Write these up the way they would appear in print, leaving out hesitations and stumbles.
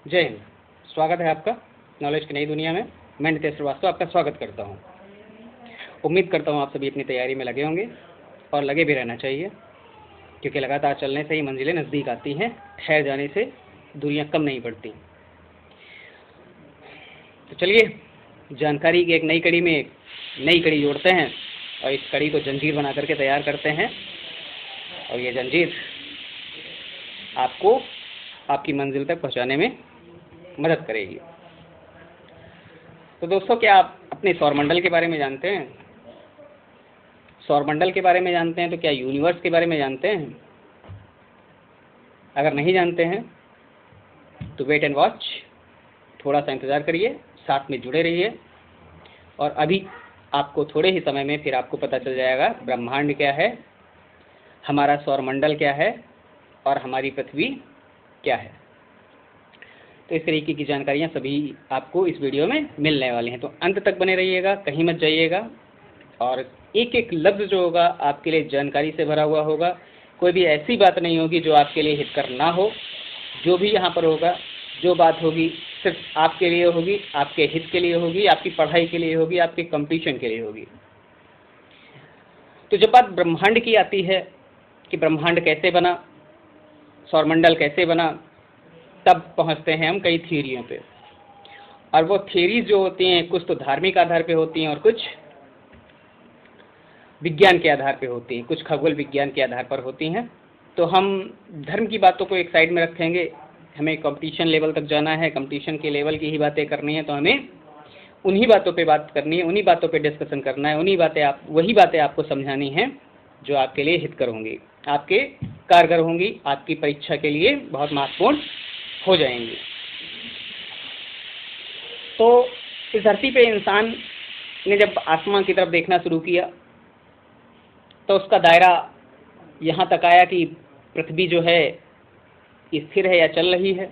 जय हिंद। स्वागत है आपका नॉलेज की नई दुनिया में। मैं नितेश श्रीवास्तव आपका स्वागत करता हूं। उम्मीद करता हूं आप सभी अपनी तैयारी में लगे होंगे और लगे भी रहना चाहिए, क्योंकि लगातार चलने से ही मंजिलें नज़दीक आती हैं, ठहर जाने से दूरियां कम नहीं पड़ती। तो चलिए जानकारी की एक नई कड़ी में एक नई कड़ी जोड़ते हैं और इस कड़ी को जंजीर बना करके तैयार करते हैं, और ये जंजीर आपको आपकी मंजिल तक पहुंचाने में मदद करेगी। तो दोस्तों, क्या आप अपने सौरमंडल के बारे में जानते हैं? सौरमंडल के बारे में जानते हैं तो क्या यूनिवर्स के बारे में जानते हैं? अगर नहीं जानते हैं तो वेट एंड वॉच, थोड़ा सा इंतज़ार करिए, साथ में जुड़े रहिए, और अभी आपको थोड़े ही समय में फिर आपको पता चल जाएगा ब्रह्मांड क्या है, हमारा सौरमंडल क्या है और हमारी पृथ्वी क्या है। तो इस तरीके की जानकारियाँ सभी आपको इस वीडियो में मिलने वाली हैं, तो अंत तक बने रहिएगा, कहीं मत जाइएगा। और एक एक लफ्ज़ जो होगा आपके लिए जानकारी से भरा हुआ होगा। कोई भी ऐसी बात नहीं होगी जो आपके लिए हितकर ना हो। जो भी यहाँ पर होगा, जो बात होगी, सिर्फ आपके लिए होगी, आपके हित के लिए होगी, आपकी पढ़ाई के लिए होगी, आपके कंपटीशन के लिए होगी। तो जब बात ब्रह्मांड की आती है कि ब्रह्मांड कैसे बना, सौरमंडल कैसे बना, तब पहुंचते हैं हम कई थ्योरियों पे। और वो थ्योरीज जो होती हैं, कुछ तो धार्मिक आधार पे होती हैं और कुछ विज्ञान के आधार पे होती हैं, कुछ खगोल विज्ञान के आधार पर होती हैं। तो हम धर्म की बातों को एक साइड में रखेंगे। हमें कंपटीशन लेवल तक जाना है, कंपटीशन के लेवल की ही बातें करनी है, तो हमें उन्हीं बातों पे बात करनी है, उन्हीं बातों पे डिस्कशन करना है, वही बातें आपको समझानी हैं जो आपके लिए हितकर होंगी, आपके कारगर होंगी, आपकी परीक्षा के लिए बहुत महत्वपूर्ण हो जाएंगी। तो इस धरती पे इंसान ने जब आसमान की तरफ देखना शुरू किया तो उसका दायरा यहाँ तक आया कि पृथ्वी जो है स्थिर है या चल रही है,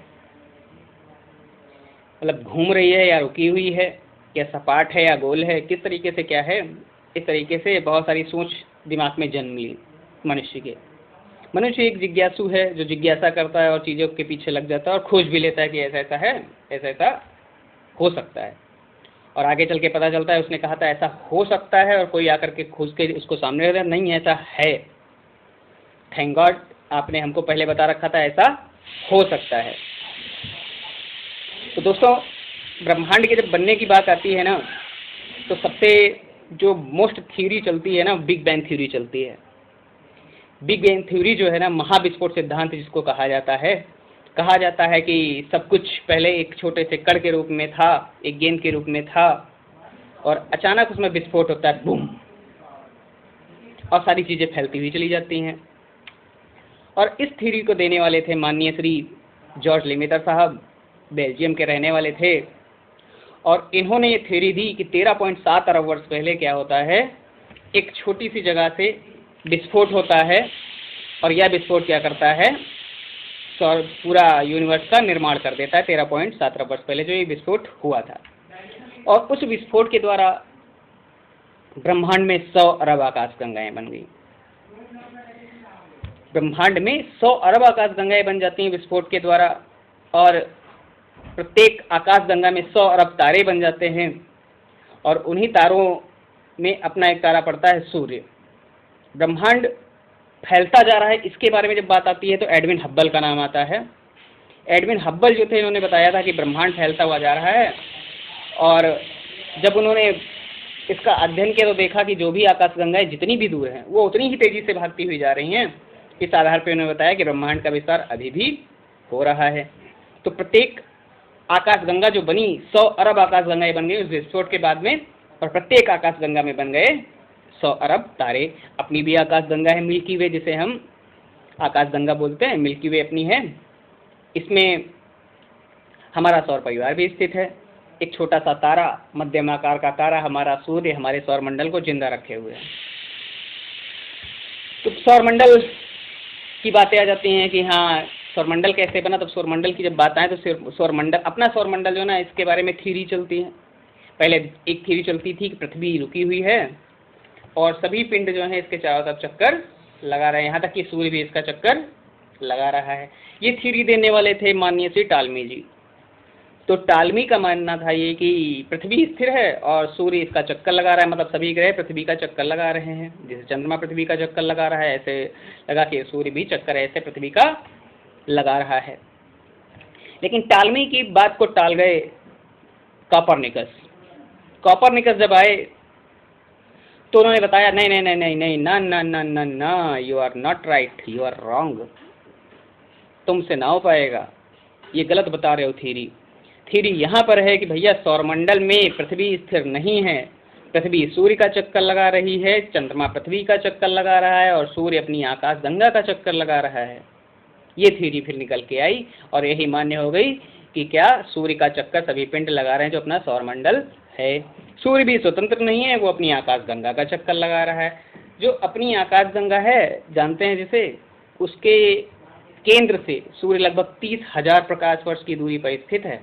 मतलब घूम रही है या रुकी हुई है, या सपाट है या गोल है, किस तरीके से क्या है। इस तरीके से बहुत सारी सोच दिमाग में जन्म ली मनुष्य के। मनुष्य एक जिज्ञासु है जो जिज्ञासा करता है और चीज़ों के पीछे लग जाता है और खोज भी लेता है कि ऐसा ऐसा है, ऐसा ऐसा हो सकता है। और आगे चल के पता चलता है उसने कहा था ऐसा हो सकता है, और कोई आकर के खोज के उसको सामने रख दिया, नहीं ऐसा है। थैंक गॉड आपने हमको पहले बता रखा था ऐसा हो सकता है। तो दोस्तों, ब्रह्मांड के जब बनने की बात आती है ना, तो सबसे जो मोस्ट थ्योरी चलती है ना, बिग बैंग थ्योरी चलती है। बिग बैंग थ्योरी जो है ना, महाविस्फोट सिद्धांत जिसको कहा जाता है कि सब कुछ पहले एक छोटे से कण के रूप में था, एक गेंद के रूप में था, और अचानक उसमें विस्फोट होता है, बूम, और सारी चीज़ें फैलती हुई चली जाती हैं। और इस थ्योरी को देने वाले थे माननीय श्री जॉर्ज लेमेटर साहब, बेल्जियम के रहने वाले थे। और इन्होंने ये थ्योरी दी कि 13.7 अरब वर्ष पहले क्या होता है, एक छोटी सी जगह से विस्फोट होता है, और यह विस्फोट क्या करता है, पूरा यूनिवर्स का निर्माण कर देता है। 13.7 अरब वर्ष पहले जो ये विस्फोट हुआ था, और उस विस्फोट के द्वारा ब्रह्मांड में 100 अरब आकाशगंगाएं बन गई। ब्रह्मांड में 100 अरब आकाशगंगाएं बन जाती हैं विस्फोट के द्वारा, और प्रत्येक आकाशगंगा में 100 अरब तारे बन जाते हैं, और उन्हीं तारों में अपना एक तारा पड़ता है सूर्य। ब्रह्मांड फैलता जा रहा है, इसके बारे में जब बात आती है तो एडविन हब्बल का नाम आता है। एडविन हब्बल जो थे, इन्होंने बताया था कि ब्रह्मांड फैलता हुआ जा रहा है, और जब उन्होंने इसका अध्ययन किया तो देखा कि जो भी आकाशगंगाएं जितनी भी दूर हैं वो उतनी ही तेजी से भागती हुई जा रही हैं। इस आधार पर उन्होंने बताया कि ब्रह्मांड का विस्तार अभी भी हो रहा है। तो प्रत्येक आकाशगंगा जो बनी, 100 अरब आकाशगंगाएं बन गई उस विस्फोट के बाद में, और प्रत्येक आकाशगंगा में बन गए 100 अरब तारे। अपनी भी आकाशगंगा है मिल्की वे, जिसे हम आकाशगंगा बोलते हैं, मिल्की वे अपनी है। इसमें हमारा सौर परिवार भी स्थित है। एक छोटा सा तारा, मध्यम आकार का तारा, हमारा सूर्य, हमारे सौरमंडल को जिंदा रखे हुए है। तो सौरमंडल की बातें आ जाती हैं कि हाँ सौरमंडल कैसे बना। तो सौरमंडल की जब बात आए तो सौरमंडल, अपना सौरमंडल जो ना, इसके बारे में थ्योरी चलती है। पहले एक थ्योरी चलती थी कि पृथ्वी रुकी हुई है और सभी पिंड जो है इसके चारों तरफ चक्कर लगा रहे हैं, यहाँ तक कि सूर्य भी इसका चक्कर लगा रहा है। ये थ्योरी देने वाले थे माननीय श्री टालमी जी। तो टालमी का मानना था ये कि पृथ्वी स्थिर है और सूर्य इसका चक्कर लगा रहा है, मतलब सभी ग्रह पृथ्वी का चक्कर लगा रहे हैं। जैसे चंद्रमा पृथ्वी का चक्कर लगा रहा है, ऐसे लगा के सूर्य भी चक्कर ऐसे पृथ्वी का लगा रहा है। लेकिन टालमी की बात को टाल गए कॉपरनिकस। कॉपरनिकस जब आए तो उन्होंने बताया नहीं नहीं नहीं नहीं नहीं ना ना ना ना ना, you are not right, you are wrong, तुमसे ना हो पाएगा, ये गलत बता रहे हो। थ्योरी यहाँ पर है कि भैया सौरमंडल में पृथ्वी स्थिर नहीं है, पृथ्वी सूर्य का चक्कर लगा रही है, चंद्रमा पृथ्वी का चक्कर लगा रहा है और सूर्य अपनी आकाशगंगा का चक्कर लगा रहा है। ये थ्योरी फिर निकल के आई और यही मान्य हो गई कि क्या सूर्य का चक्कर सभी पिंड लगा रहे हैं जो अपना सौरमंडल है। सूर्य भी स्वतंत्र नहीं है, वो अपनी आकाशगंगा का चक्कर लगा रहा है। जो अपनी आकाशगंगा है जानते हैं जिसे, उसके केंद्र से सूर्य लगभग 30,000 प्रकाश वर्ष की दूरी पर स्थित है।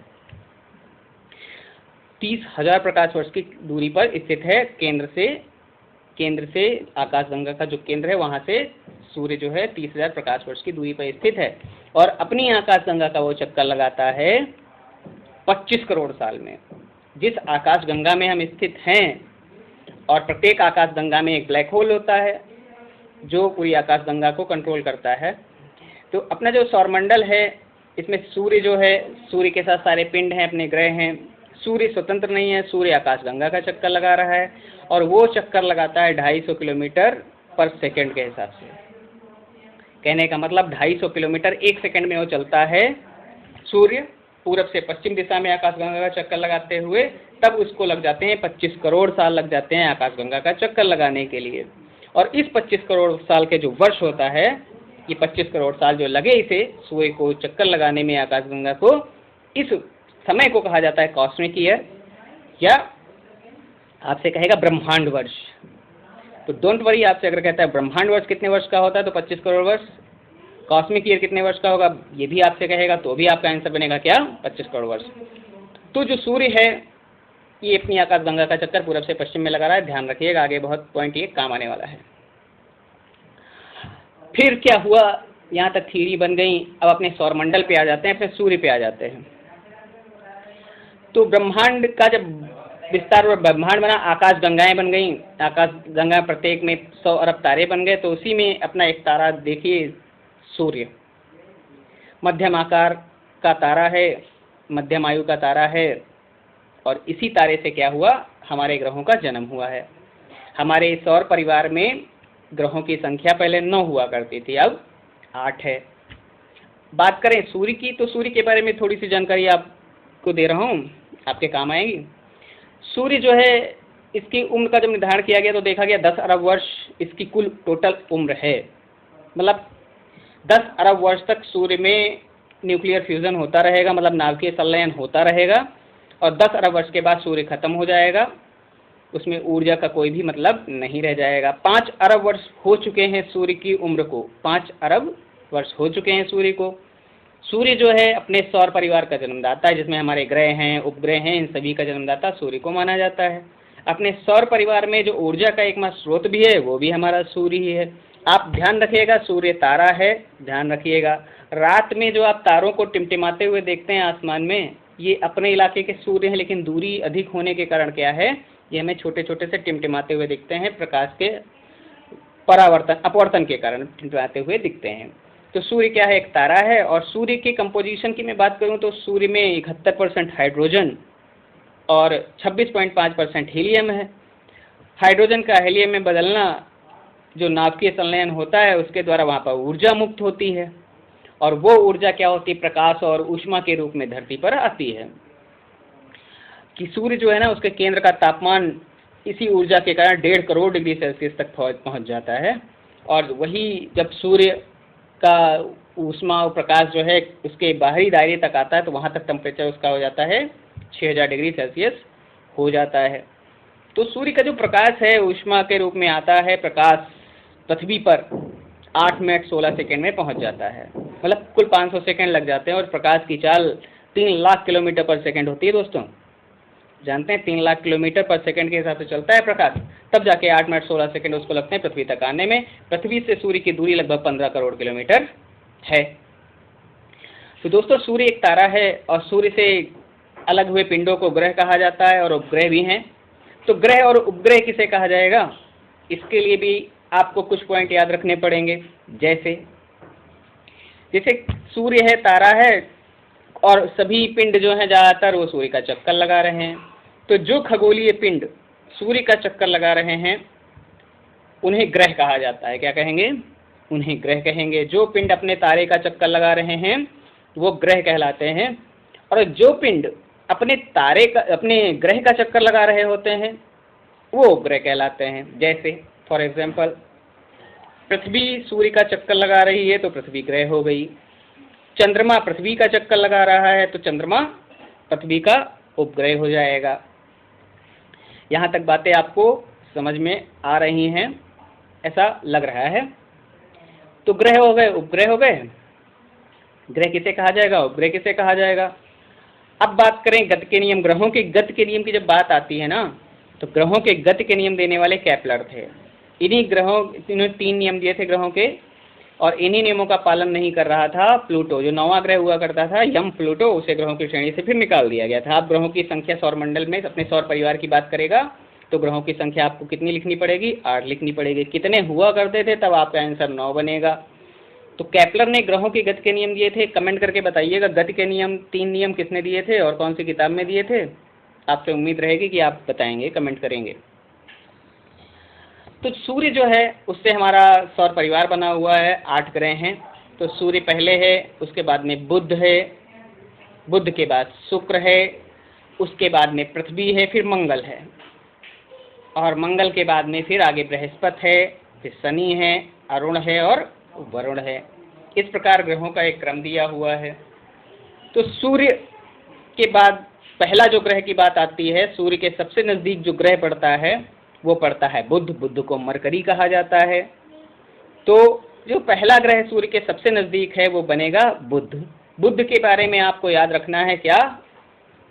30,000 प्रकाश वर्ष की दूरी पर स्थित है। केंद्र से आकाशगंगा का जो केंद्र है वहां से सूर्य जो है 30,000 प्रकाश वर्ष की दूरी पर स्थित है और अपनी आकाशगंगा का वो चक्कर लगाता है 25 करोड़ साल में। जिस आकाशगंगा में हम स्थित हैं, और प्रत्येक आकाशगंगा में एक ब्लैक होल होता है जो पूरी आकाशगंगा को कंट्रोल करता है। तो अपना जो सौरमंडल है इसमें सूर्य जो है, सूर्य के साथ सारे पिंड हैं, अपने ग्रह हैं। सूर्य स्वतंत्र नहीं है, सूर्य आकाशगंगा का चक्कर लगा रहा है और वो चक्कर लगाता है 250 किलोमीटर पर सेकंड के हिसाब से। कहने का मतलब 250 किलोमीटर एक सेकंड में वो चलता है सूर्य पूरब से पश्चिम दिशा में आकाशगंगा का चक्कर लगाते हुए। तब उसको लग जाते हैं 25 करोड़ साल लग जाते हैं आकाशगंगा का चक्कर लगाने के लिए। और इस 25 करोड़ साल के जो वर्ष होता है, ये 25 करोड़ साल जो लगे इसे सूर्य को चक्कर लगाने में आकाशगंगा को, इस समय को कहा जाता है कॉस्मिक ईयर, या आपसे कहेगा ब्रह्मांड वर्ष। तो डोंट वरी, आपसे अगर कहता है ब्रह्मांड वर्ष कितने वर्ष का होता है तो 25 करोड़ वर्ष, कॉस्मिक ईयर कितने वर्ष का होगा ये भी आपसे कहेगा तो भी आपका आंसर बनेगा क्या, 25 करोड़ वर्ष। तो जो सूर्य है ये अपनी आकाशगंगा का चक्कर पूरब से पश्चिम में लगा रहा है। ध्यान रखिएगा, आगे बहुत पॉइंट ये काम आने वाला है। फिर क्या हुआ, यहाँ तक थ्योरी बन गई। अब अपने सौरमंडल पे आ जाते हैं, अपने सूर्य पे आ जाते हैं। तो ब्रह्मांड का जब विस्तार और ब्रह्मांड बना, आकाशगंगाएं बन गई। आकाशगंगा प्रत्येक में 100 अरब तारे बन गए। तो उसी में अपना एक तारा देखिए, सूर्य मध्यम आकार का तारा है, मध्यम आयु का तारा है। और इसी तारे से क्या हुआ, हमारे ग्रहों का जन्म हुआ है। हमारे सौर परिवार में ग्रहों की संख्या पहले 9 हुआ करती थी, अब 8 है। बात करें सूर्य की, तो सूर्य के बारे में थोड़ी सी जानकारी आपको दे रहा हूँ, आपके काम आएगी। सूर्य जो है, इसकी उम्र का जब निर्धारण किया गया तो देखा गया 10 अरब वर्ष इसकी कुल टोटल उम्र है। मतलब 10 अरब वर्ष तक सूर्य में न्यूक्लियर फ्यूजन होता रहेगा, मतलब नाभिकीय संलयन होता रहेगा। और 10 अरब वर्ष के बाद सूर्य खत्म हो जाएगा, उसमें ऊर्जा का कोई भी मतलब नहीं रह जाएगा। 5 अरब वर्ष हो चुके हैं सूर्य की उम्र को, 5 अरब वर्ष हो चुके हैं सूर्य को। सूर्य जो है अपने सौर परिवार का जन्मदाता है, जिसमें हमारे ग्रह हैं, उपग्रह हैं, इन सभी का जन्मदाता सूर्य को माना जाता है। अपने सौर परिवार में जो ऊर्जा का एकमात्र स्रोत भी है वो भी हमारा सूर्य ही है। आप ध्यान रखिएगा, सूर्य तारा है, ध्यान रखिएगा। रात में जो आप तारों को टिमटिमाते हुए देखते हैं आसमान में, ये अपने इलाके के सूर्य हैं, लेकिन दूरी अधिक होने के कारण क्या है, ये हमें छोटे छोटे से टिमटिमाते हुए दिखते हैं, प्रकाश के अपवर्तन के कारण टिमटिमाते हुए दिखते हैं। तो सूर्य क्या है, एक तारा है। और सूर्य की कंपोजिशन की मैं बात करूं तो सूर्य में 71% हाइड्रोजन और 26.5% हीलियम है। हाइड्रोजन का हीलियम में बदलना जो नाभिकीय संलयन होता है उसके द्वारा वहाँ पर ऊर्जा मुक्त होती है, और वो ऊर्जा क्या होती है, प्रकाश और ऊष्मा के रूप में धरती पर आती है। कि सूर्य जो है ना, उसके केंद्र का तापमान इसी ऊर्जा के कारण 1.5 करोड़ डिग्री सेल्सियस तक पहुँच जाता है। और वही जब सूर्य का ऊष्मा और प्रकाश जो है उसके बाहरी दायरे तक आता है तो वहाँ तक टेम्परेचर उसका हो जाता है 6000 डिग्री सेल्सियस हो जाता है। तो सूर्य का जो प्रकाश है ऊष्मा के रूप में आता है, प्रकाश पृथ्वी पर 8 मिनट 16 सेकेंड में पहुँच जाता है। मतलब कुल 500 सेकेंड लग जाते हैं। और प्रकाश की चाल 3 लाख किलोमीटर पर सेकेंड होती है दोस्तों, जानते हैं 3 लाख किलोमीटर पर सेकंड के हिसाब से चलता है प्रकाश। तब जाके 8 मिनट 16 सेकंड उसको लगते हैं पृथ्वी तक आने में। पृथ्वी से सूर्य की दूरी लगभग 15 करोड़ किलोमीटर है। तो दोस्तों सूर्य एक तारा है और सूर्य से अलग हुए पिंडों को ग्रह कहा जाता है और उपग्रह भी हैं। तो ग्रह और उपग्रह किसे कहा जाएगा, इसके लिए भी आपको कुछ पॉइंट याद रखने पड़ेंगे। जैसे जैसे सूर्य है, तारा है, और सभी पिंड जो हैं ज़्यादातर वो सूर्य का चक्कर लगा रहे हैं। तो जो खगोलीय पिंड सूर्य का चक्कर लगा रहे हैं उन्हें ग्रह कहा जाता है। क्या कहेंगे, उन्हें ग्रह कहेंगे। जो पिंड अपने तारे का चक्कर लगा रहे हैं वो ग्रह कहलाते हैं, और जो पिंड अपने ग्रह का चक्कर लगा रहे होते हैं वो उपग्रह कहलाते हैं। जैसे फॉर एग्जाम्पल पृथ्वी सूर्य का चक्कर लगा रही है तो पृथ्वी ग्रह हो गई। चंद्रमा पृथ्वी का चक्कर लगा रहा है तो चंद्रमा पृथ्वी का उपग्रह हो जाएगा। यहाँ तक बातें आपको समझ में आ रही हैं, ऐसा लग रहा है। तो ग्रह हो गए, उपग्रह हो गए। ग्रह किसे कहा जाएगा, उपग्रह किसे कहा जाएगा। अब बात करें गति के नियम। ग्रहों के गति के नियम की जब बात आती है ना, तो ग्रहों के गति के नियम देने वाले केपलर थे। इन्होंने 3 नियम दिए थे ग्रहों के, और इन्हीं नियमों का पालन नहीं कर रहा था प्लूटो। जो 9वां ग्रह हुआ करता था यम प्लूटो, उसे ग्रहों की श्रेणी से फिर निकाल दिया गया था। अब ग्रहों की संख्या सौरमंडल में अपने सौर परिवार की बात करेगा तो ग्रहों की संख्या आपको कितनी लिखनी पड़ेगी, 8 लिखनी पड़ेगी। कितने हुआ करते थे तब आपका आंसर 9 बनेगा। तो केपलर ने ग्रहों के गति के नियम दिए थे। कमेंट करके बताइएगा गति के नियम 3 नियम किसने दिए थे और कौन सी किताब में दिए थे। आपसे उम्मीद रहेगी कि आप बताएंगे, कमेंट करेंगे। तो सूर्य जो है उससे हमारा सौर परिवार बना हुआ है, 8 ग्रह हैं। तो सूर्य पहले है, उसके बाद में बुध है, बुध के बाद शुक्र है, उसके बाद में पृथ्वी है, फिर मंगल है, और मंगल के बाद में फिर आगे बृहस्पति है, फिर शनि है, अरुण है और वरुण है। इस प्रकार ग्रहों का एक क्रम दिया हुआ है। तो सूर्य के बाद पहला जो ग्रह की बात आती है, सूर्य के सबसे नज़दीक जो ग्रह पड़ता है वो पड़ता है बुध। बुध को मरकरी कहा जाता है। तो जो पहला ग्रह सूर्य के सबसे नज़दीक है वो बनेगा बुध। बुध के बारे में आपको याद रखना है क्या,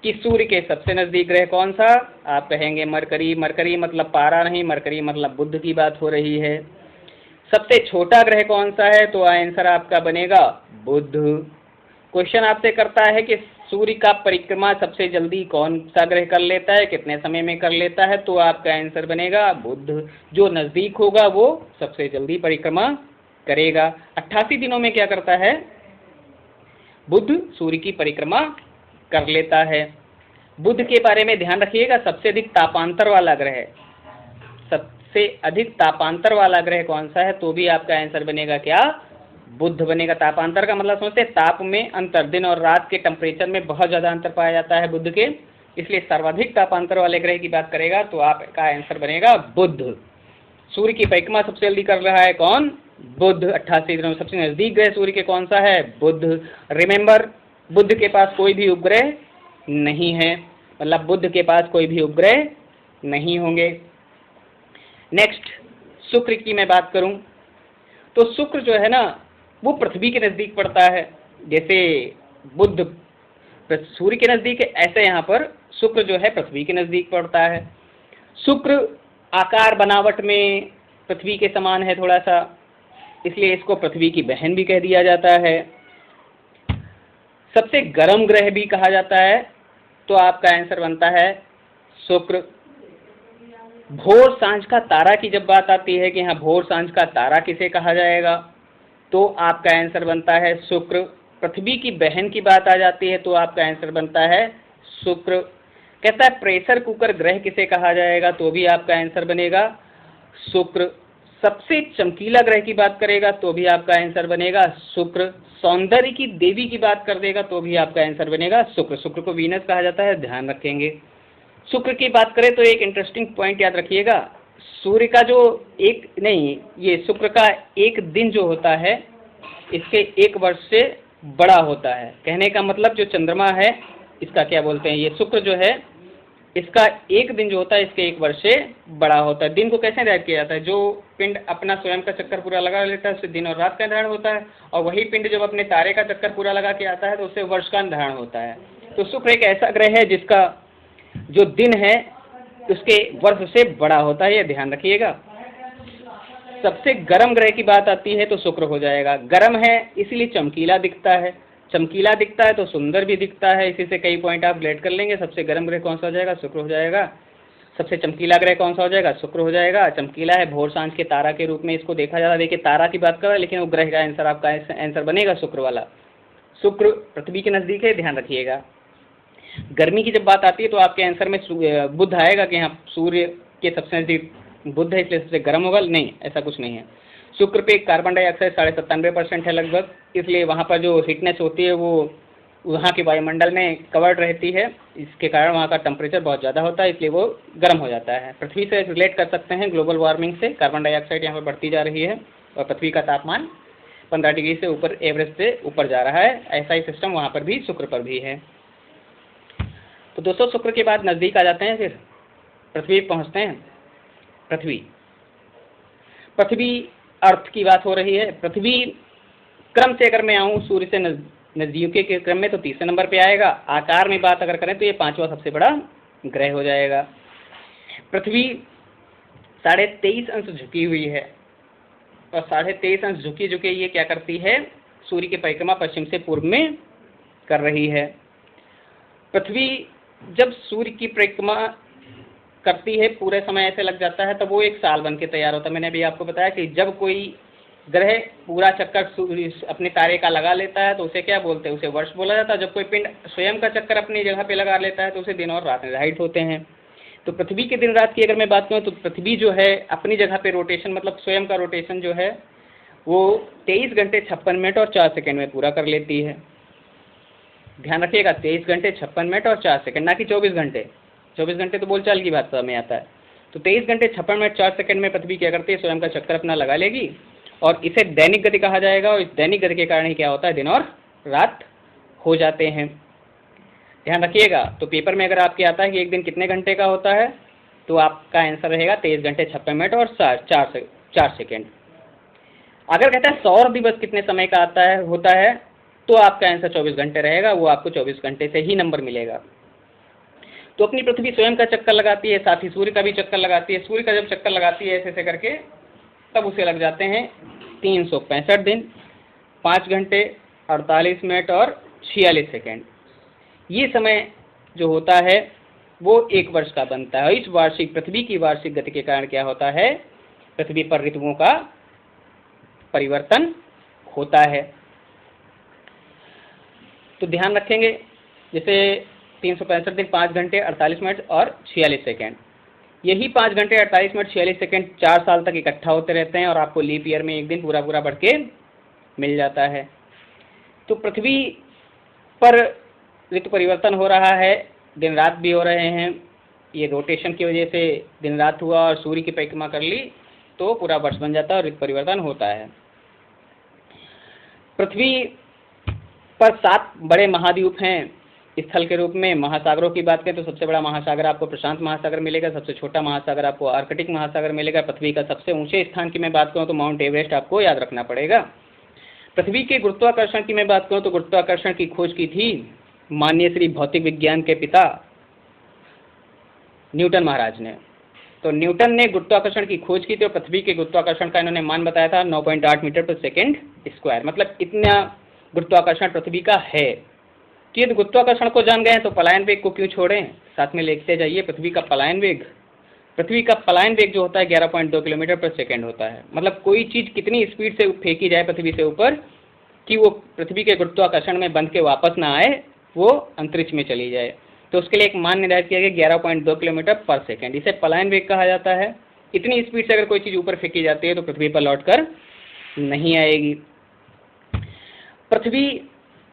कि सूर्य के सबसे नज़दीक ग्रह कौन सा। आप कहेंगे मरकरी। मरकरी मतलब पारा नहीं, मरकरी मतलब बुध की बात हो रही है। सबसे छोटा ग्रह कौन सा है, तो आंसर आपका बनेगा बुध। क्वेश्चन आपसे करता है कि सूर्य का परिक्रमा सबसे जल्दी कौन सा ग्रह कर लेता है, कितने समय में कर लेता है, तो आपका आंसर बनेगा बुध। जो नज़दीक होगा वो सबसे जल्दी परिक्रमा करेगा। 88 दिनों में क्या करता है, बुध सूर्य की परिक्रमा कर लेता है। बुध के बारे में ध्यान रखिएगा, सबसे अधिक तापांतर वाला ग्रह, सबसे अधिक तापांतर वाला ग्रह कौन सा है, तो भी आपका आंसर बनेगा क्या, बुध बनेगा। तापांतर का मतलब समझते हैं, ताप में अंतर, दिन और रात के टेम्परेचर में बहुत ज़्यादा अंतर पाया जाता है बुध के, इसलिए सर्वाधिक तापांतर वाले ग्रह की बात करेगा तो आपका आंसर बनेगा बुध। सूर्य की परिक्रमा सबसे जल्दी कर रहा है कौन, बुध। 88 दिनों में सबसे नज़दीक ग्रह सूर्य के कौन सा है, बुध। रिमेंबर, बुध के पास कोई भी उपग्रह नहीं है, मतलब बुध के पास कोई भी उपग्रह नहीं होंगे। नेक्स्ट शुक्र की मैं बात करूं तो शुक्र जो है ना वो पृथ्वी के नज़दीक पड़ता है। जैसे बुध सूर्य के नज़दीक है, ऐसे यहाँ पर शुक्र जो है पृथ्वी के नज़दीक पड़ता है। शुक्र आकार बनावट में पृथ्वी के समान है थोड़ा सा, इसलिए इसको पृथ्वी की बहन भी कह दिया जाता है। सबसे गर्म ग्रह भी कहा जाता है, तो आपका आंसर बनता है शुक्र। भोर सांझ का तारा की जब बात आती है कि हाँ भोर सांझ का तारा किसे कहा जाएगा, तो आपका आंसर बनता है शुक्र। पृथ्वी की बहन की बात आ जाती है तो आपका आंसर बनता है शुक्र। कहता है प्रेशर कुकर ग्रह किसे कहा जाएगा, तो भी आपका आंसर बनेगा शुक्र। सबसे चमकीला ग्रह की बात करेगा तो भी आपका आंसर बनेगा शुक्र। सौंदर्य की देवी की बात कर देगा तो भी आपका आंसर बनेगा शुक्र। शुक्र को वीनस कहा जाता है, ध्यान रखेंगे। शुक्र की बात करें तो एक इंटरेस्टिंग पॉइंट याद रखिएगा, सूर्य का जो ये शुक्र का एक दिन जो होता है इसके 1 वर्ष से बड़ा होता है। कहने का मतलब जो चंद्रमा है इसका क्या बोलते हैं, ये शुक्र जो है इसका एक दिन जो होता है इसके 1 वर्ष से बड़ा होता है। दिन को कैसे निर्धारित किया जाता है, जो पिंड अपना स्वयं का चक्कर पूरा लगा लेता है उससे दिन और रात का निर्धारण होता है, और वही पिंड जब अपने तारे का चक्कर पूरा लगा के आता है तो उससे वर्ष का निर्धारण होता है। तो शुक्र एक ऐसा ग्रह है जिसका जो दिन है उसके वर्ष से बड़ा होता है, यह ध्यान रखिएगा। सबसे गर्म ग्रह की बात आती है तो शुक्र हो जाएगा। गर्म है इसलिए चमकीला दिखता है, चमकीला दिखता है तो सुंदर भी दिखता है। इसी से कई पॉइंट आप रिलेट कर लेंगे। सबसे गर्म ग्रह कौन सा हो जाएगा? शुक्र हो जाएगा। सबसे चमकीला ग्रह कौन सा हो जाएगा? शुक्र हो जाएगा। चमकीला है, भोर सांझ के तारा के रूप में इसको देखा जाता है। देखिए तारा की बात कर रहा है, लेकिन वो ग्रह का आंसर आपका आंसर बनेगा शुक्र वाला। शुक्र पृथ्वी के नज़दीक है, ध्यान रखिएगा। गर्मी की जब बात आती है तो आपके आंसर में बुध आएगा कि हाँ सूर्य के सबसे नज़दीक बुध है इसलिए सबसे गर्म होगा। नहीं, ऐसा कुछ नहीं है। शुक्र पे कार्बन डाइऑक्साइड 97.5% है लगभग, इसलिए वहाँ पर जो हीटनेस होती है वो वहाँ के वायुमंडल में कवर्ड रहती है। इसके कारण वहाँ का टेम्परेचर बहुत ज़्यादा होता है, इसलिए वो गर्म हो जाता है। पृथ्वी से रिलेट कर सकते हैं ग्लोबल वार्मिंग से। कार्बन डाइऑक्साइड यहाँ पर बढ़ती जा रही है और पृथ्वी का तापमान 15 डिग्री से ऊपर एवरेज से ऊपर जा रहा है। ऐसा ही सिस्टम वहाँ पर भी शुक्र पर भी है। तो दोस्तों शुक्र के बाद नज़दीक आ जाते हैं, फिर पृथ्वी पहुँचते हैं। पृथ्वी अर्थ की बात हो रही है। पृथ्वी क्रम से अगर मैं आऊँ सूर्य से नज़दीकी के क्रम में तो तीसरे नंबर पे आएगा। आकार में बात अगर करें तो ये 5वां सबसे बड़ा ग्रह हो जाएगा। पृथ्वी 23.5 अंश झुकी हुई है और 23.5 अंश झुके ये क्या करती है? सूर्य की परिक्रमा पश्चिम से पूर्व में कर रही है। पृथ्वी जब सूर्य की परिक्रमा करती है पूरे समय ऐसे लग जाता है तब वो एक साल बन के तैयार होता है। मैंने अभी आपको बताया कि जब कोई ग्रह पूरा चक्कर अपने तारे का लगा लेता है तो उसे क्या बोलते हैं? उसे वर्ष बोला जाता है। जब कोई पिंड स्वयं का चक्कर अपनी जगह पे लगा लेता है तो उसे दिन और रात निर्धारित होते हैं। तो पृथ्वी के दिन रात की अगर मैं बात करूँ तो पृथ्वी जो है अपनी जगह पे रोटेशन मतलब स्वयं का रोटेशन जो है वो 23 घंटे 56 मिनट और 4 सेकंड में पूरा कर लेती है। ध्यान रखिएगा, 23 घंटे 56 मिनट और 4 सेकंड, ना कि 24 घंटे। 24 घंटे तो बोलचाल की बात में आता है। तो 23 घंटे 56 मिनट 4 सेकंड में पृथ्वी क्या करती है? स्वयं का चक्कर अपना लगा लेगी और इसे दैनिक गति कहा जाएगा। और इस दैनिक गति के कारण ही क्या होता है? दिन और रात हो जाते हैं। ध्यान रखिएगा। तो पेपर में अगर आपके आता है कि एक दिन कितने घंटे का होता है तो आपका आंसर रहेगा 23 घंटे 56 मिनट और 4 सेकेंड। अगर कहता है सौर दिवस कितने समय का होता है तो आपका आंसर 24 घंटे रहेगा। वो आपको 24 घंटे से ही नंबर मिलेगा। तो अपनी पृथ्वी स्वयं का चक्कर लगाती है, साथ ही सूर्य का भी चक्कर लगाती है। सूर्य का जब चक्कर लगाती है ऐसे करके तब उसे लग जाते हैं 365 दिन 5 घंटे 48 मिनट और 46 सेकेंड। ये समय जो होता है वो एक वर्ष का बनता है। इस पृथ्वी की वार्षिक गति के कारण क्या होता है? पृथ्वी पर ऋतुओं का परिवर्तन होता है। तो ध्यान रखेंगे, जैसे 365 दिन 5 घंटे 48 मिनट और 46 सेकेंड, यही 5 घंटे 48 मिनट 46 सेकेंड 4 साल तक इकट्ठा होते रहते हैं और आपको लीप ईयर में एक दिन पूरा बढ़ के मिल जाता है। तो पृथ्वी पर ऋतु परिवर्तन हो रहा है, दिन रात भी हो रहे हैं। ये रोटेशन की वजह से दिन रात हुआ और सूर्य की परिक्रमा कर ली तो पूरा वर्ष बन जाता है और ऋतु परिवर्तन होता है। पृथ्वी पर 7 बड़े महाद्वीप हैं स्थल के रूप में। महासागरों की बात करें तो सबसे बड़ा महासागर आपको प्रशांत महासागर मिलेगा, सबसे छोटा महासागर आपको आर्कटिक महासागर मिलेगा। पृथ्वी का सबसे ऊंचे स्थान की मैं बात करूं तो माउंट एवरेस्ट आपको याद रखना पड़ेगा। पृथ्वी के गुरुत्वाकर्षण की मैं बात करूं तो गुरुत्वाकर्षण की खोज की थी माननीय श्री भौतिक विज्ञान के पिता न्यूटन महाराज ने। तो न्यूटन ने गुरुत्वाकर्षण की खोज की थी और पृथ्वी के गुरुत्वाकर्षण का इन्होंने मान बताया था 9.8 मीटर पर सेकेंड स्क्वायर, मतलब इतना गुरुत्वाकर्षण पृथ्वी का है। कि यदि गुरुत्वाकर्षण को जान गए तो पलायन वेग को क्यों छोड़ें, साथ में लिखते जाइए। पृथ्वी का पलायन वेग जो होता है 11.2 किलोमीटर पर सेकेंड होता है। मतलब कोई चीज़ कितनी स्पीड से फेंकी जाए पृथ्वी से ऊपर कि वो पृथ्वी के गुरुत्वाकर्षण में बंध के वापस ना आए, वो अंतरिक्ष में चली जाए, तो उसके लिए एक मान निर्धारित किया गया 11.2 किलोमीटर पर सेकेंड। इसे पलायन वेग कहा जाता है। इतनी स्पीड से अगर कोई चीज़ ऊपर फेंकी जाती है तो पृथ्वी पर लौट कर नहीं आएगी। पृथ्वी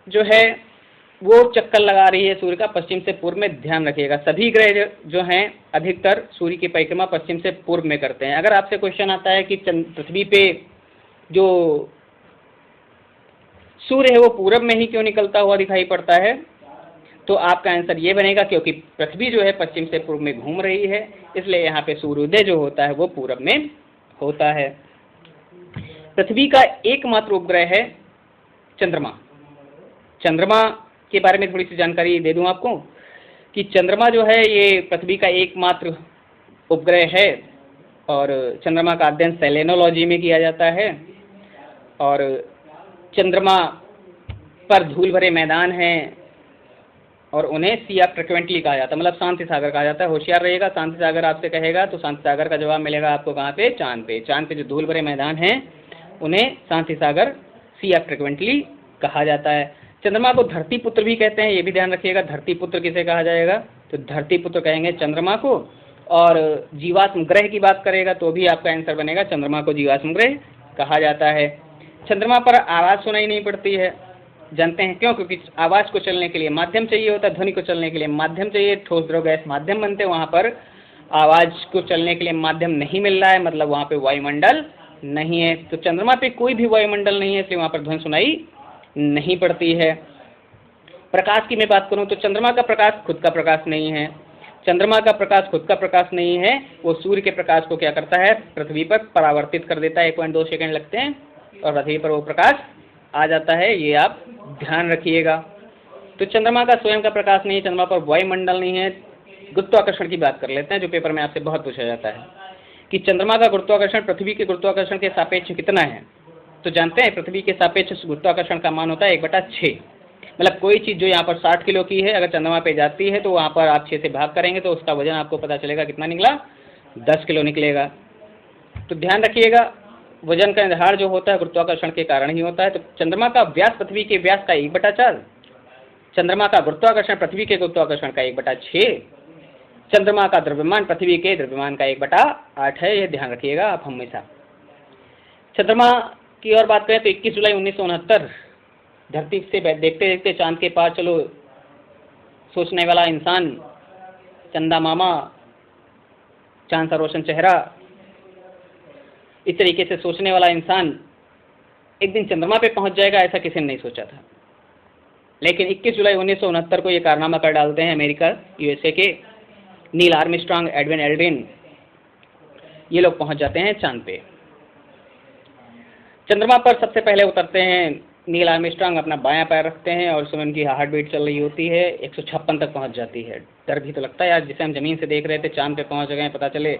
जो है वो चक्कर लगा रही है सूर्य का पश्चिम से पूर्व में। ध्यान रखिएगा, सभी ग्रह जो हैं अधिकतर सूर्य की परिक्रमा पश्चिम से पूर्व में करते हैं। अगर आपसे क्वेश्चन आता है कि पृथ्वी पे जो सूर्य है वो पूरब में ही क्यों निकलता हुआ दिखाई पड़ता है, तो आपका आंसर ये बनेगा क्योंकि पृथ्वी जो है पश्चिम से पूर्व में घूम रही है, इसलिए यहाँ पे सूर्योदय जो होता है वो पूरब में होता है। पृथ्वी का एकमात्र उपग्रह है चंद्रमा। चंद्रमा के बारे में थोड़ी सी जानकारी दे दूं आपको कि चंद्रमा जो है ये पृथ्वी का एकमात्र उपग्रह है और चंद्रमा का अध्ययन सेलेनोलॉजी में किया जाता है। और चंद्रमा पर धूल भरे मैदान हैं और उन्हें सी ऑफ फ्रिक्वेंटली कहा जाता है, मतलब शांति सागर कहा जाता है। होशियार रहिएगा, शांति सागर आपसे कहेगा तो शांति सागर का जवाब मिलेगा आपको कहाँ पे? चांद पे। चांद पे जो धूल भरे मैदान हैं उन्हें शांति सागर सी ऑफ फ्रिक्वेंटली कहा जाता है। चंद्रमा को धरती पुत्र भी कहते हैं, ये भी ध्यान रखिएगा। धरती पुत्र किसे कहा जाएगा? तो धरती पुत्र कहेंगे चंद्रमा को। और जीवाश्म ग्रह की बात करेगा तो भी आपका आंसर बनेगा चंद्रमा को जीवाश्म ग्रह कहा जाता है। चंद्रमा पर आवाज़ सुनाई नहीं पड़ती है, जानते हैं क्यों? क्योंकि आवाज़ को चलने के लिए माध्यम चाहिए होता है, ध्वनि को चलने के लिए माध्यम चाहिए। ठोस द्रव गैस माध्यम बनते हैं, वहाँ पर आवाज़ को चलने के लिए माध्यम नहीं मिल रहा है, मतलब वहाँ पे वायुमंडल नहीं है। तो चंद्रमा पे कोई भी वायुमंडल नहीं है, इसलिए वहाँ पर ध्वनि सुनाई नहीं पड़ती है। प्रकाश की मैं बात करूँ तो चंद्रमा का प्रकाश खुद का प्रकाश नहीं है। चंद्रमा का प्रकाश खुद का प्रकाश नहीं है, वो सूर्य के प्रकाश को क्या करता है? पृथ्वी पर परावर्तित कर देता है। 1.2 सेकंड लगते हैं और पृथ्वी पर वो प्रकाश आ जाता है, ये आप ध्यान रखिएगा। तो चंद्रमा का स्वयं का प्रकाश नहीं है, चंद्रमा पर वायुमंडल नहीं है। गुरुत्वाकर्षण की बात कर लेते हैं, जो पेपर में आपसे बहुत पूछा जाता है कि चंद्रमा का गुरुत्वाकर्षण पृथ्वी के गुरुत्वाकर्षण के सापेक्ष कितना है? तो जानते हैं पृथ्वी के सापेक्ष गुरुत्वाकर्षण का मान होता है 1/6। मतलब कोई चीज़ जो यहाँ पर 60 किलो की है, अगर चंद्रमा पे जाती है तो वहाँ पर आप 6 से भाग करेंगे तो उसका वजन आपको पता चलेगा कितना निकला? 10 किलो निकलेगा। तो ध्यान रखिएगा, वजन का निर्धारण जो होता है गुरुत्वाकर्षण के कारण ही होता है। तो चंद्रमा का व्यास पृथ्वी के व्यास का 1/4, चंद्रमा का गुरुत्वाकर्षण पृथ्वी के गुरुत्वाकर्षण का 1/6, चंद्रमा का द्रव्यमान पृथ्वी के द्रव्यमान का 1/8 है, ये ध्यान रखिएगा आप हमेशा। चंद्रमा की और बात करें तो 21 जुलाई 1969 धरती से देखते देखते चांद के पार चलो सोचने वाला इंसान, चंदा मामा, चांद सा रोशन चेहरा, इस तरीके से सोचने वाला इंसान एक दिन चंद्रमा पे पहुंच जाएगा, ऐसा किसी ने नहीं सोचा था। लेकिन 21 जुलाई 1969 को ये कारनामा कर डालते हैं अमेरिका यूएसए के नील आर्मस्ट्रांग, एडविन एल्ड्रिन, ये लोग पहुंच जाते हैं चांद पे। चंद्रमा पर सबसे पहले उतरते हैं नील आर्मस्ट्रांग, अपना बायां पैर रखते हैं और उसमें उनकी हार्ट बीट चल रही होती है, 156 तक पहुंच जाती है। डर भी तो लगता है यार, जिसे हम ज़मीन से देख रहे थे चांद पे पहुंच गए, पता चले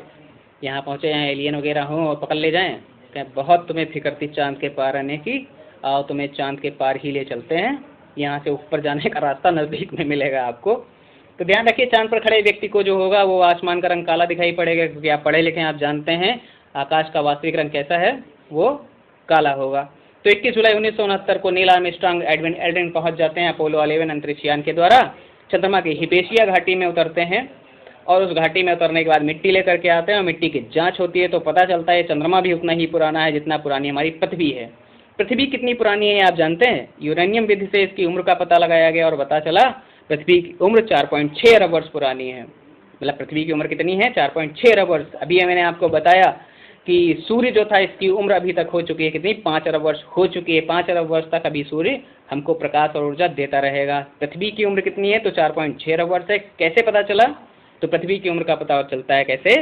यहाँ पहुँचे, यहाँ एलियन वगैरह हों और पकड़ ले जाएं। क्या बहुत तुम्हें फिक्र थी चांद के पार आने की, आओ तुम्हें चांद के पार ही ले चलते हैं, यहाँ से ऊपर जाने का रास्ता नज़दीक में मिलेगा आपको। तो ध्यान रखिए, चांद पर खड़े व्यक्ति को जो होगा वो आसमान का रंग काला दिखाई पड़ेगा, क्योंकि आप पढ़े लिखे आप जानते हैं आकाश का वास्तविक रंग कैसा है, वो काला होगा। तो 21 जुलाई 1969 को नील आर्मस्ट्रांग, एडविन एल्ड्रिन पहुंच जाते हैं अपोलो 11 अंतरिक्ष यान के द्वारा। चंद्रमा की हिपेशिया घाटी में उतरते हैं और उस घाटी में उतरने के बाद मिट्टी लेकर के आते हैं और मिट्टी की जांच होती है तो पता चलता है चंद्रमा भी उतना ही पुराना है जितना पुरानी हमारी पृथ्वी है। पृथ्वी कितनी पुरानी है आप जानते हैं? यूरेनियम विधि से इसकी उम्र का पता लगाया गया और पता चला पृथ्वी की उम्र 4.6 अरब वर्ष पुरानी है। मतलब पृथ्वी की उम्र कितनी है? 4.6 अरब वर्ष। अभी मैंने आपको बताया कि सूर्य जो था इसकी उम्र अभी तक हो चुकी है कितनी? 5 अरब वर्ष हो चुकी है। 5 अरब वर्ष तक अभी सूर्य हमको प्रकाश और ऊर्जा देता रहेगा। पृथ्वी की उम्र कितनी है? तो 4.6 अरब वर्ष है। कैसे पता चला? तो पृथ्वी की उम्र का पता चलता है कैसे?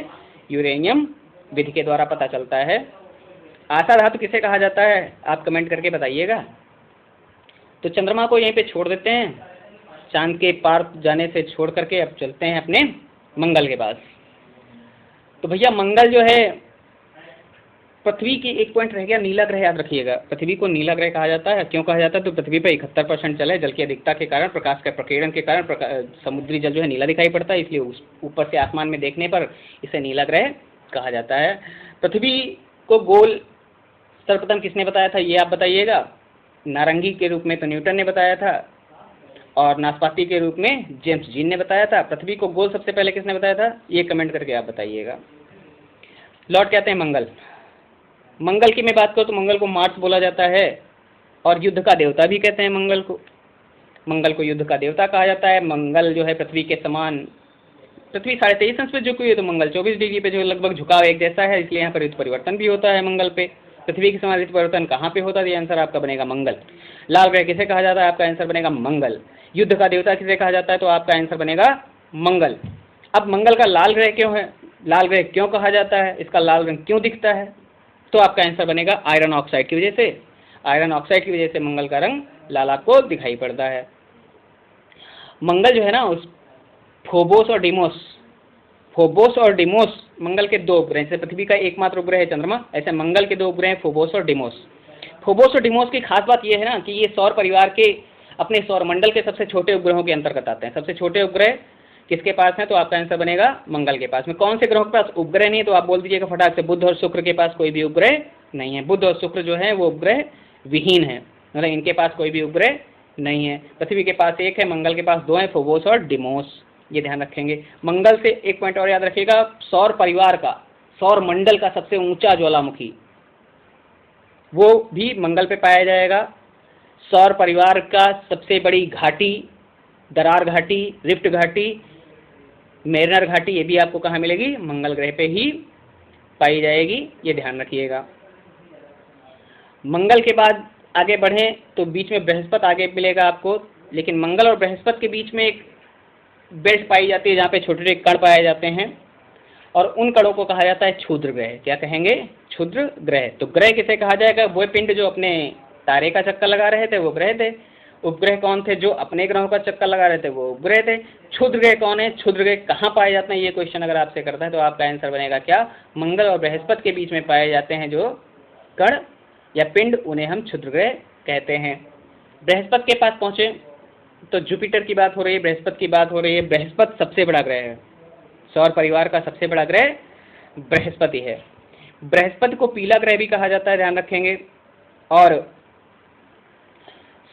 यूरेनियम विधि के द्वारा पता चलता है। आशा धातु किसे कहा जाता है? आप कमेंट करके बताइएगा। तो चंद्रमा को यहीं पे छोड़ देते हैं, चांद के पार जाने से छोड़ करके अब चलते हैं अपने मंगल के पास। तो भैया मंगल जो है पृथ्वी की एक पॉइंट रह गया, नीला ग्रह याद रखिएगा। पृथ्वी को नीला ग्रह कहा जाता है। क्यों कहा जाता है? तो पृथ्वी पर 71% जल है, जल की अधिकता के कारण, प्रकाश के प्रकीर्णन के कारण समुद्री जल जो है नीला दिखाई पड़ता है, इसलिए उस ऊपर से आसमान में देखने पर इसे नीला ग्रह कहा जाता है। पृथ्वी को गोल सर्वप्रथम किसने बताया था ये आप बताइएगा? नारंगी के रूप में तो न्यूटन ने बताया था और नाशपाती के रूप में जेम्स जीन ने बताया था। पृथ्वी को गोल सबसे पहले किसने बताया था? ये कमेंट करके आप बताइएगा। लौट के आते हैं मंगल। मंगल की मैं बात करूँ तो मंगल को मार्स बोला जाता है और युद्ध का देवता भी कहते हैं मंगल को। मंगल को युद्ध का देवता कहा जाता है। मंगल जो है पृथ्वी के समान, पृथ्वी 23.5 अंश पे झुकी हुई है तो मंगल 24 डिग्री पे जो लगभग झुकाव एक जैसा है, इसलिए यहाँ पर ऋतु परिवर्तन भी होता है मंगल पे। पृथ्वी के समान ऋतु परिवर्तन कहाँ पे होता है? ये आंसर आपका बनेगा मंगल। लाल ग्रह किसे कहा जाता है? आपका आंसर बनेगा मंगल। युद्ध का देवता किसे कहा जाता है? तो आपका आंसर बनेगा मंगल। अब मंगल का लाल ग्रह क्यों है? लाल ग्रह क्यों कहा जाता है? इसका लाल रंग क्यों दिखता है? तो आपका आंसर बनेगा आयरन ऑक्साइड की वजह से। आयरन ऑक्साइड की वजह से मंगल का रंग लाल आपको दिखाई पड़ता है। मंगल जो है ना, उस फोबोस और डिमोस मंगल के दो उपग्रह, जैसे पृथ्वी का एकमात्र उपग्रह है चंद्रमा, ऐसे मंगल के दो उपग्रह हैं फोबोस और डिमोस। फोबोस और डिमोस की खास बात यह है ना कि ये सौर परिवार के अपने सौरमंडल के सबसे छोटे उपग्रहों के अंतर्गत आते हैं। सबसे छोटे उपग्रह किसके पास है? तो आपका आंसर बनेगा मंगल के पास में। कौन से ग्रहों के पास उपग्रह नहीं है? तो आप बोल दीजिएगा फटाक से, बुध और शुक्र के पास कोई भी उपग्रह नहीं है। बुध और शुक्र जो है वो उपग्रह विहीन है, मतलब इनके पास कोई भी उपग्रह नहीं है। पृथ्वी के पास एक है, मंगल के पास दो है, फोबोस और डिमोस, ये ध्यान रखेंगे। मंगल से एक पॉइंट और याद रखिएगा, सौर परिवार का, सौर मंडल का सबसे ऊंचा ज्वालामुखी वो भी मंगल पे पाया जाएगा। सौर परिवार का सबसे बड़ी घाटी, दरार घाटी, रिफ्ट घाटी, मेरिनर घाटी, ये भी आपको कहाँ मिलेगी? मंगल ग्रह पे ही पाई जाएगी, ये ध्यान रखिएगा। मंगल के बाद आगे बढ़ें तो बीच में बृहस्पति आगे मिलेगा आपको, लेकिन मंगल और बृहस्पति के बीच में एक बेल्ट पाई जाती है जहाँ पे छोटे छोटे कण पाए जाते हैं, और उन कणों को कहा जाता है क्षुद्र ग्रह। क्या कहेंगे? क्षुद्र ग्रह। तो ग्रह किसे कहा जाएगा? वो पिंड जो अपने तारे का चक्कर लगा रहे थे वो ग्रह थे। उपग्रह कौन थे? जो अपने ग्रहों का चक्कर लगा रहे थे वो उपग्रह थे। क्षुद्र ग्रह कौन है? क्षुद्र ग्रह कहाँ पाए जाते हैं? ये क्वेश्चन अगर आपसे करता है तो आपका आंसर बनेगा क्या? मंगल और बृहस्पति के बीच में पाए जाते हैं जो कण या पिंड, उन्हें हम क्षुद्र ग्रह कहते हैं। बृहस्पति के पास पहुंचे तो जुपिटर की बात हो रही है, बृहस्पति की बात हो रही है। बृहस्पति सबसे बड़ा ग्रह है, सौर परिवार का सबसे बड़ा ग्रह बृहस्पति है। बृहस्पति को पीला ग्रह भी कहा जाता है, ध्यान रखेंगे। और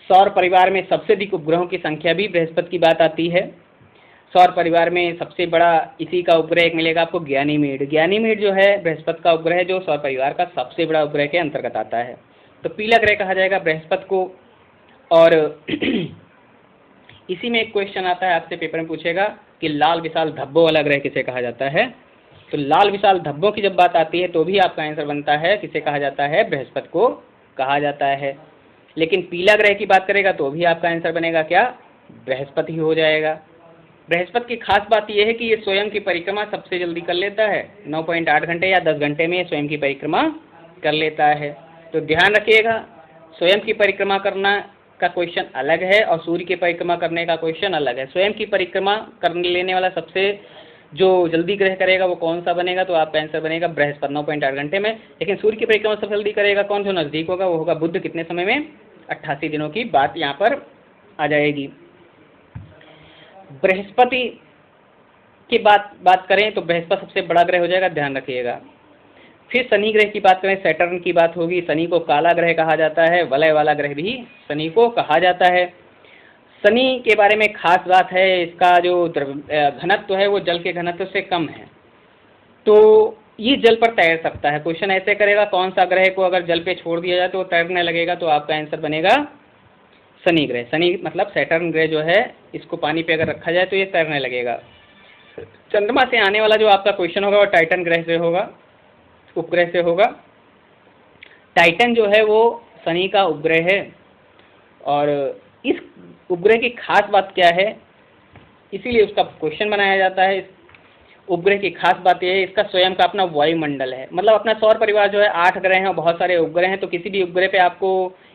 सौर परिवार में सबसे अधिक उपग्रहों की संख्या भी बृहस्पति की बात आती है। सौर परिवार में सबसे बड़ा इसी का उपग्रह एक मिलेगा आपको, ज्ञानीमेड। ज्ञानीमेड जो है बृहस्पति का उपग्रह जो सौर परिवार का सबसे बड़ा उपग्रह के अंतर्गत आता है। तो पीला ग्रह कहा जाएगा बृहस्पति को। और इसी में एक क्वेश्चन आता है, आपसे पेपर में पूछेगा कि लाल विशाल धब्बों वाला ग्रह किसे कहा जाता है? तो लाल विशाल धब्बों की जब बात आती है तो भी आपका आंसर बनता है किसे कहा जाता है? बृहस्पति को कहा जाता है। लेकिन पीला ग्रह की बात करेगा तो भी आपका आंसर बनेगा क्या? बृहस्पति ही हो जाएगा। बृहस्पति की खास बात यह है कि ये स्वयं की परिक्रमा सबसे जल्दी कर लेता है, 9.8 घंटे या 10 घंटे में स्वयं की परिक्रमा कर लेता है। तो ध्यान रखिएगा, स्वयं की परिक्रमा करना का क्वेश्चन अलग है और सूर्य की परिक्रमा करने का क्वेश्चन अलग है। स्वयं की परिक्रमा करने लेने वाला सबसे जो जल्दी ग्रह करेगा वो कौन सा बनेगा? तो आपका आंसर बनेगा बृहस्पति, 9.8 घंटे में। लेकिन सूर्य की परिक्रमा सबसे जल्दी करेगा कौन? जो नजदीक होगा वो होगा बुध। कितने समय में? 88 दिनों की बात यहाँ पर आ जाएगी। बृहस्पति की बात करें तो बृहस्पति सबसे बड़ा ग्रह हो जाएगा, ध्यान रखिएगा। फिर शनि ग्रह की बात करें, सैटर्न की बात होगी। शनि को काला ग्रह कहा जाता है, वलय वाला ग्रह भी शनि को कहा जाता है। शनि के बारे में खास बात है, इसका जो घनत्व है वो जल के घनत्व से कम है, तो ये जल पर तैर सकता है। क्वेश्चन ऐसे करेगा कौन सा ग्रह को अगर जल पे छोड़ दिया जाए तो तैरने लगेगा? तो आपका आंसर बनेगा शनि ग्रह। शनि मतलब सैटर्न ग्रह जो है, इसको पानी पे अगर रखा जाए तो ये तैरने लगेगा। चंद्रमा से आने वाला जो आपका क्वेश्चन होगा वो टाइटन ग्रह से होगा, उपग्रह से होगा। टाइटन जो है वो शनि का उपग्रह है, और इस उपग्रह की खास बात क्या है, इसीलिए उसका क्वेश्चन बनाया जाता है। इस उपग्रह की खास बात यह है, इसका स्वयं का अपना वायुमंडल है। मतलब अपना सौर परिवार जो है 8 ग्रह हैं और बहुत सारे उपग्रह हैं, तो किसी भी उपग्रह पे आपको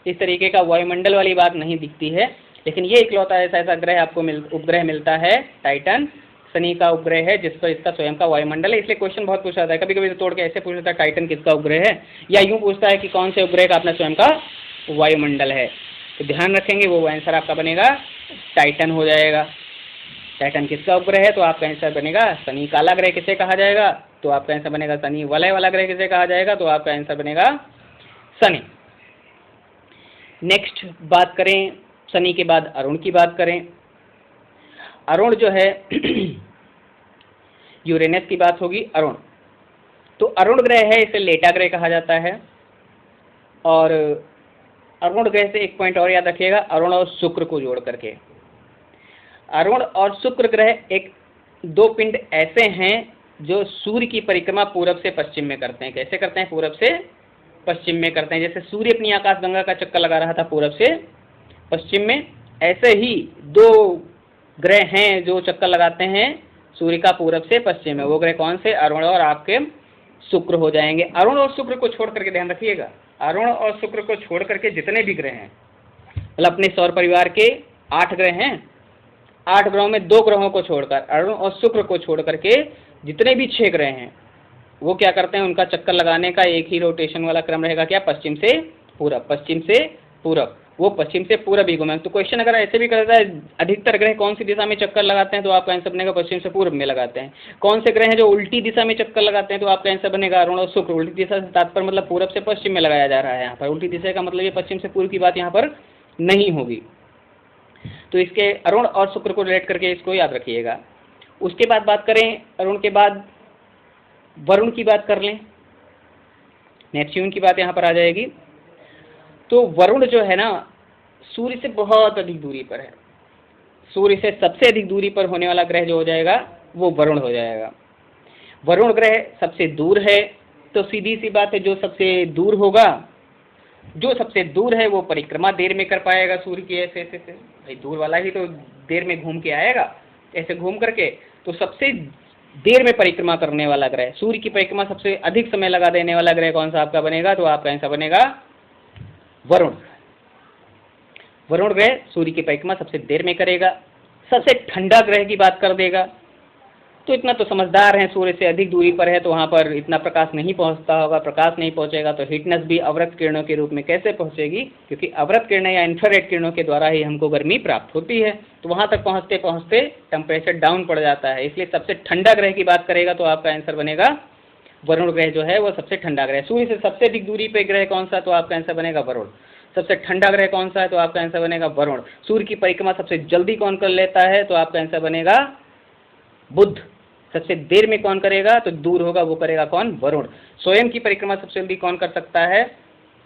इस तरीके का वायुमंडल वाली बात नहीं दिखती है। लेकिन ये इकलौता ऐसा ग्रह आपको उपग्रह मिलता है, टाइटन शनि का उपग्रह है जिस पर इसका स्वयं का वायुमंडल है। इसलिए क्वेश्चन बहुत पूछा जाता है, कभी कभी तो तोड़ के ऐसे पूछ लेता है टाइटन किसका उपग्रह है, या यूं पूछता है कि कौन से उपग्रह का अपना स्वयं का वायुमंडल है। तो ध्यान रखेंगे वो आंसर आपका बनेगा टाइटन हो जाएगा। टाइटन किसका उपग्रह है? तो आपका आंसर बनेगा शनि। काला ग्रह किसे कहा जाएगा? तो आपका आंसर बनेगा शनि। वलय वाला ग्रह किसे कहा जाएगा? तो आपका आंसर बनेगा शनि। नेक्स्ट बात करें, शनि के बाद अरुण की बात करें। अरुण जो है यूरेनस की बात होगी। अरुण तो अरुण ग्रह है, इसे लेटा ग्रह कहा जाता है। और अरुण ग्रह से एक पॉइंट और याद रखिएगा, अरुण और शुक्र को जोड़ करके। अरुण और शुक्र ग्रह एक दो पिंड ऐसे हैं जो सूर्य की परिक्रमा पूरब से पश्चिम में करते हैं। कैसे करते हैं? पूरब से पश्चिम में करते हैं। जैसे सूर्य अपनी आकाशगंगा का चक्कर लगा रहा था पूरब से पश्चिम में, ऐसे ही दो ग्रह हैं जो चक्कर लगाते हैं सूर्य का पूरब से पश्चिम में। वो ग्रह कौन से? अरुण और आपके शुक्र हो जाएंगे। अरुण और शुक्र को छोड़ करके ध्यान रखिएगा, अरुण और शुक्र को छोड़ करके जितने भी ग्रह हैं, मतलब अपने सौर परिवार के 8 ग्रह हैं, 8 ग्रहों में 2 ग्रहों को छोड़कर, अरुण और शुक्र को छोड़ करके जितने भी 6 ग्रह हैं वो क्या करते हैं? उनका चक्कर लगाने का एक ही रोटेशन वाला क्रम रहेगा। क्या? पश्चिम से पूरब, पश्चिम से पूरब। वो पश्चिम से पूर्व ही घूमेंगे। तो क्वेश्चन अगर ऐसे भी करता है अधिकतर ग्रह कौन सी दिशा में चक्कर लगाते हैं, तो आपका आंसर बनेगा पश्चिम से पूर्व में लगाते हैं। कौन से ग्रह हैं जो उल्टी दिशा में चक्कर लगाते हैं, तो आपका आंसर बनेगा अरुण और शुक्र। उल्टी दिशा से तात्पर्य मतलब पूर्व से पश्चिम में लगाया जा रहा है यहाँ पर। उल्टी दिशा का मतलब ये पश्चिम से पूर्व की बात यहाँ पर नहीं होगी। तो इसके अरुण और शुक्र को रिलेट करके इसको याद रखिएगा। उसके बाद बात करें अरुण के बाद वरुण की बात कर लें, नेपच्यून की बात यहाँ पर आ जाएगी। तो वरुण जो है ना सूर्य से बहुत अधिक दूरी पर है। सूर्य से सबसे अधिक दूरी पर होने वाला ग्रह जो हो जाएगा वो वरुण हो जाएगा। वरुण ग्रह सबसे दूर है, तो सीधी सी बात है जो सबसे दूर होगा, जो सबसे दूर है वो परिक्रमा देर में कर पाएगा सूर्य की। ऐसे ऐसे ऐसे भाई दूर वाला ही तो देर में घूम के आएगा, ऐसे घूम करके। तो सबसे देर में परिक्रमा करने वाला ग्रह, सूर्य की परिक्रमा सबसे अधिक समय लगा देने वाला ग्रह कौन सा आपका बनेगा, तो आपका आंसर बनेगा वरुण। वरुण ग्रह सूर्य की परिक्रमा सबसे देर में करेगा, सबसे ठंडा ग्रह की बात कर देगा। तो इतना तो समझदार है, सूर्य से अधिक दूरी पर है तो वहाँ पर इतना प्रकाश नहीं पहुँचता होगा, प्रकाश नहीं पहुँचेगा तो हीटनेस भी अवरक्त किरणों के रूप में कैसे पहुँचेगी, क्योंकि अवरक्त किरणें या इंफ्रारेड किरणों के द्वारा ही हमको गर्मी प्राप्त होती है। तो वहाँ तक पहुँचते पहुँचते टेम्परेचर डाउन पड़ जाता है, इसलिए सबसे ठंडा ग्रह की बात करेगा तो आपका आंसर बनेगा वरुण ग्रह जो है वो सबसे ठंडा ग्रह। सूर्य से सबसे अधिक दूरी पर ग्रह कौन सा, तो आपका आंसर बनेगा वरुण। सबसे ठंडा ग्रह कौन सा है, तो आपका आंसर बनेगा वरुण। सूर्य की परिक्रमा सबसे जल्दी कौन कर लेता है, तो आपका आंसर बनेगा बुध। सबसे देर में कौन करेगा, तो दूर होगा वो करेगा कौन, वरुण। स्वयं की परिक्रमा सबसे जल्दी कौन कर सकता है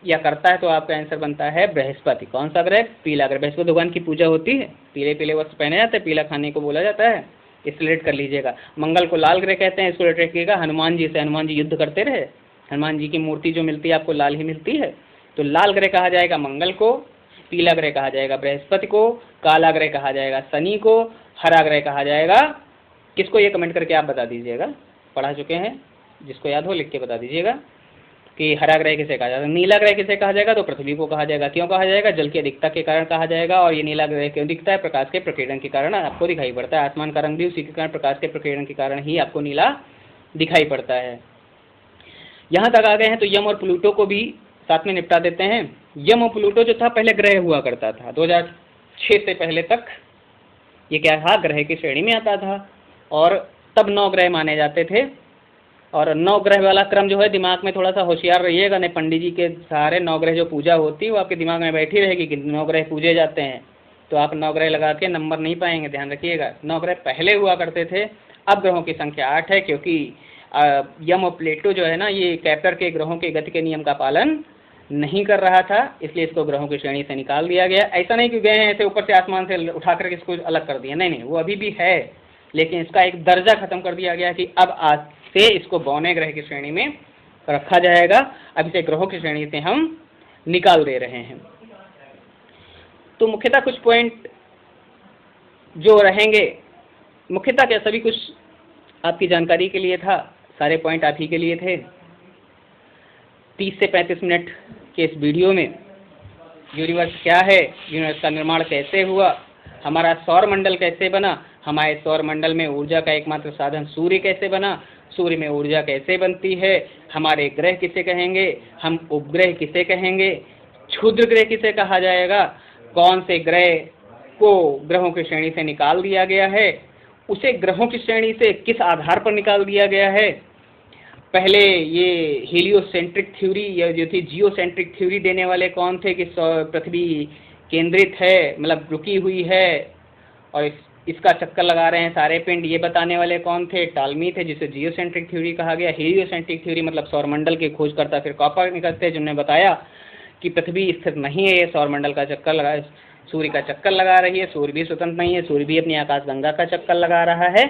या करता है, तो आपका आंसर बनता है बृहस्पति। कौन सा ग्रह, पीला ग्रह। बृहस्पति भगवान की पूजा होती है, पीले पीले वस्त्र पहने जाते हैं, पीला खाने को बोला जाता है, इससे रिलेट कर लीजिएगा। मंगल को लाल ग्रह कहते हैं, इसको रिलेट रखिएगा हनुमान जी से। हनुमान जी युद्ध करते रहे, हनुमान जी की मूर्ति जो मिलती है आपको लाल ही मिलती है। तो लाल ग्रह कहा जाएगा मंगल को, पीला ग्रह कहा जाएगा बृहस्पति को, काला ग्रह कहा जाएगा शनि को, हरा ग्रह कहा जाएगा किसको, ये कमेंट करके आप बता दीजिएगा, पढ़ा चुके हैं, जिसको याद हो लिख के बता दीजिएगा कि हरा ग्रह किसे कहा जाएगा। नीला ग्रह किसे कहा जाएगा, तो पृथ्वी को कहा जाएगा। क्यों कहा जाएगा, जल की अधिकता के कारण कहा जाएगा। और ये नीला ग्रह क्यों दिखता है, प्रकाश के प्रकीर्णन के कारण आपको दिखाई पड़ता है। आसमान का रंग भी उसी के कारण, प्रकाश के प्रकीर्णन के कारण ही आपको नीला दिखाई पड़ता है। यहाँ तक आ गए हैं तो यम और प्लूटो को भी साथ में निपटा देते हैं। यम और प्लूटो जो था पहले ग्रह हुआ करता था, 2006 से पहले तक ये क्या था, ग्रह की श्रेणी में आता था। और तब 9 ग्रह माने जाते थे। और 9 ग्रह वाला क्रम जो है दिमाग में थोड़ा सा होशियार रहिएगा, नहीं पंडित जी के सहारे 9 ग्रह जो पूजा होती है वो आपके दिमाग में बैठी रहेगी कि 9 ग्रह पूजे जाते हैं, तो आप 9 ग्रह लगा के नंबर नहीं पाएंगे। ध्यान रखिएगा, 9 ग्रह पहले हुआ करते थे, अब ग्रहों की संख्या 8 है, क्योंकि यम और प्लेटो जो है ना ये कैप्टर के ग्रहों के गति के नियम का पालन नहीं कर रहा था, इसलिए इसको ग्रहों की श्रेणी से निकाल दिया गया। ऐसा नहीं कि गए हैं ऐसे ऊपर से आसमान से उठा करके इसको अलग कर दिया, नहीं, वो अभी भी है, लेकिन इसका एक दर्जा खत्म कर दिया गया कि अब आज से इसको बौने ग्रह की श्रेणी में रखा जाएगा। अब इसे ग्रहों की श्रेणी से हम निकाल दे रहे हैं। तो मुख्यतः कुछ पॉइंट जो रहेंगे, मुख्यतः क्या सभी कुछ आपकी जानकारी के लिए था, सारे पॉइंट आप ही के लिए थे। 30 से 35 मिनट के इस वीडियो में यूनिवर्स क्या है, यूनिवर्स का निर्माण कैसे हुआ, हमारा सौर मंडल कैसे बना, हमारे सौर मंडल में ऊर्जा का एकमात्र साधन सूर्य कैसे बना, सूर्य में ऊर्जा कैसे बनती है, हमारे ग्रह किसे कहेंगे, हम उपग्रह किसे कहेंगे, क्षुद्र ग्रह किसे कहा जाएगा, कौन से ग्रह को ग्रहों की श्रेणी से निकाल दिया गया है, उसे ग्रहों की श्रेणी से किस आधार पर निकाल दिया गया है। पहले ये हीलियोसेंट्रिक थ्योरी या जो थी जियोसेंट्रिक थ्योरी देने वाले कौन थे कि पृथ्वी केंद्रित है, मतलब रुकी हुई है और इसका चक्कर लगा रहे हैं सारे पिंड, ये बताने वाले कौन थे, टालमी थे, जिसे जियोसेंट्रिक थ्योरी कहा गया। हीलियोसेंट्रिक थ्योरी मतलब सौरमंडल के खोजकर्ता फिर कोपरनिकस थे, जिन्होंने बताया कि पृथ्वी स्थिर नहीं है, ये सौरमंडल का चक्कर लगा, सूर्य का चक्कर लगा रही है, सूर्य भी स्वतंत्र नहीं है, सूर्य भी अपनी आकाशगंगा का चक्कर लगा रहा है,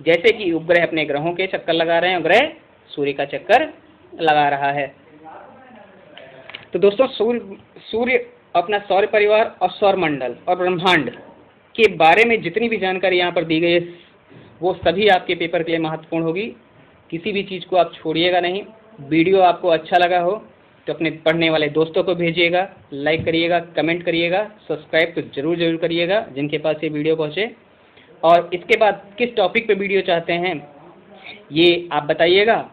जैसे कि उपग्रह अपने ग्रहों के चक्कर लगा रहे हैं, ग्रह सूर्य का चक्कर लगा रहा है। तो दोस्तों सूर्य अपना सौर परिवार और सौरमंडल और ब्रह्मांड के बारे में जितनी भी जानकारी यहाँ पर दी गई है वो सभी आपके पेपर के लिए महत्वपूर्ण होगी। किसी भी चीज़ को आप छोड़िएगा नहीं। वीडियो आपको अच्छा लगा हो तो अपने पढ़ने वाले दोस्तों को भेजिएगा, लाइक करिएगा, कमेंट करिएगा, सब्सक्राइब तो जरूर करिएगा जिनके पास ये वीडियो पहुँचे। और इसके बाद किस टॉपिक पे वीडियो चाहते हैं ये आप बताइएगा।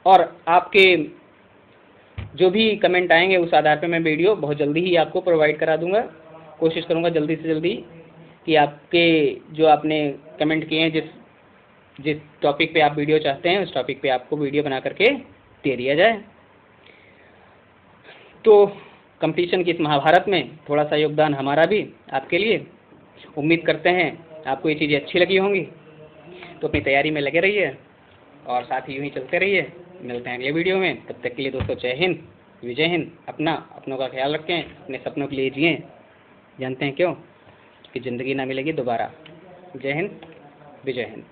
और आपके जो भी कमेंट आएंगे उस आधार पे मैं वीडियो बहुत जल्दी ही आपको प्रोवाइड करा दूंगा। कोशिश करूंगा जल्दी से जल्दी कि आपके जो आपने कमेंट किए हैं जिस जिस टॉपिक पे आप वीडियो चाहते हैं उस टॉपिक पे आपको वीडियो बना करके दे दिया जाए। तो कंपटीशन की इस महाभारत में थोड़ा सा योगदान हमारा भी आपके लिए। उम्मीद करते हैं आपको ये चीज़ें अच्छी लगी होंगी। तो अपनी तैयारी में लगे रहिए और साथ ही यूँ ही चलते रहिए। मिलते हैं अगले वीडियो में, तब तक के लिए दोस्तों जय हिंद, विजय हिंद। अपनों का ख्याल रखें, अपने सपनों के लिए जिएं। जानते हैं क्यों? कि ज़िंदगी ना मिलेगी दोबारा। जय हिंद, विजय हिंद।